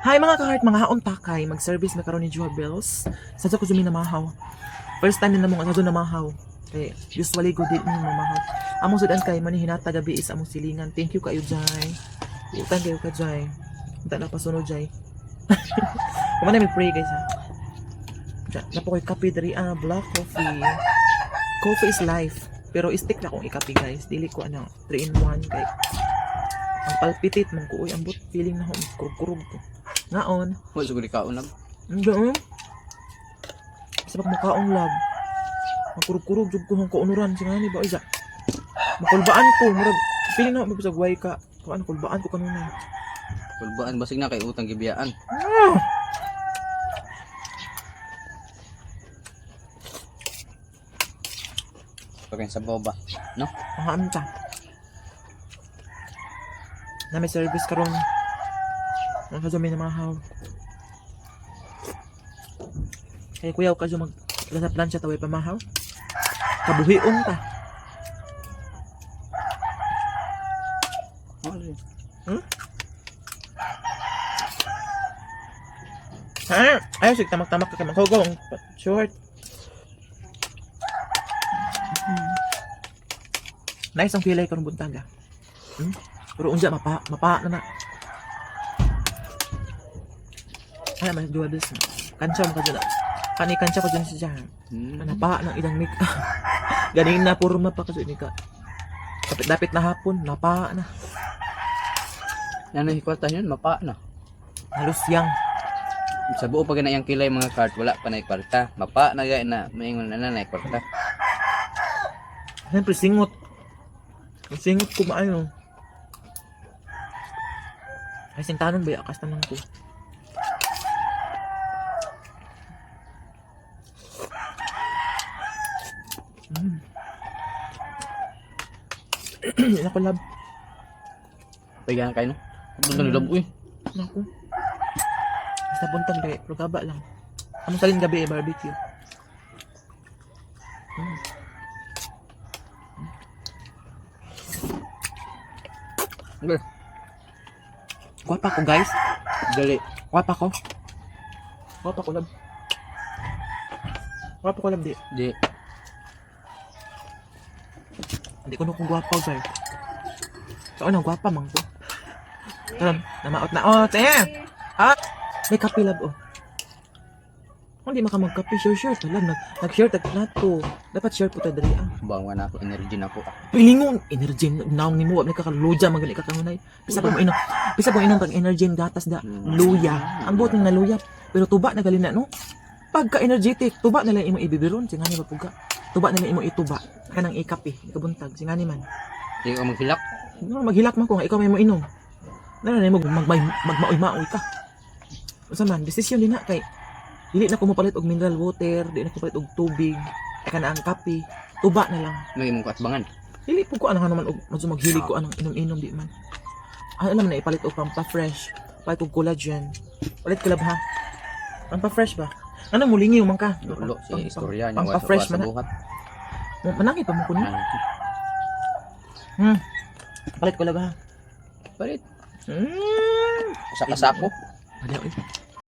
Hi mga ka-heart, mga haon takay, mag-service na karon ni Joa Bells. Sa ko sumi namahaw. First time din na mong sa namahaw. Kay usually good din mo mamahaw. Among sudan kay man hinata gabi is among silingan. Thank you kayo Jay. Utang kayo ka Jay. Unta na pasunod Jay. Kumana mi pray guys ha. Napo koy kape diri black coffee. Coffee is life. Pero stick na kong ikape guys. Dili ko 3 in 1 kay ang palpitate man ko ambot feeling na kurog-kurog ko. Ngaon, Wala siguro ikaw lang. hindi sa pagmakaon lab. Makurog-kurog jud ko hong kaunuran singani ba isa. Makulbaan ko murag feeling na magbisagway ka. Kuan kulbaan ko kanunay. Kulbaan basig na kay utang gibiyaan. Pagkain sa boba, no? Mahaan ta. Na may service karon. Ang kadumi na mahaw. Kaya kuyaw ka mag sa plancha taway pamahaw. Kabuhion ta. Ha? Ay, sige, tamak-tamak ka magkagaw. Short. Nice ang kilay karong buntaga. Pero unja mapa na na. Ay, mas dua bis. Kansa mo ka dyan. Kani kansa ko dyan siya. Napa ng ilang mika. Ganing na purma pa kasi mika. Dapit na hapon, napa na. Yan ang hikwata yun, mapa na. Halos yang. Sa buo pag na yung kilay mga cart, wala pa na ikwarta. Mapa na gaya na, maingon na ikwarta. Siyempre singot. Singot ko maayo. Ay sintanon ba akas tanong ko. Ako lab. Pagihan kayo, no? Buntang lab, uy. Naku. Basta buntang kay lugaba lang. Ano salin gabi barbecue. Okay. Guwapa ko guys. Dali. Guwapa ko. Guwapa ko lab. Guwapa ko lab di. Di. Hindi ko na kung guwapa guys. So ano guwapa man ko. Karon, namaot na. Oh, te. Ah, may kape lab oh. Kung di maka magkape, sure talag nag-share tag plato. Dapat share po ta diri ah. Bawa na ako, energy na ako. Pilingon, energy naong nimo wa may kakaluja magali ka kanunay. Bisa ko inom. Bisa ko inom tag energy gatas da luya. Ang buot na luya, pero tuba na gali na no. Pagka energetic, tuba na lang imo ibibiron, singani ba puga. Tuba na lang imo ituba kanang ikape, ikabuntag singani man. Di ka maghilak. No, maghilak man ko nga ikaw may mo inom. Nara na mo magmaoy ka. Usa man, desisyon din na kay dili na ko mapalit og mineral water, dili na ko palit og tubig, kana ang kape, tuba na lang. May imong katbangan. Dili po ko anang naman og medyo maghilig ko anang inom-inom di man. Alam na ipalit og pampa fresh, palit og collagen. Palit kalab ha. Pampa fresh ba? Ano mulingi man ka? Lulo si istorya niya. Pampa fresh man. Manangi pa mo kuno. Palit ko lang ha. Palit. Hmm. Sa kasako. Ada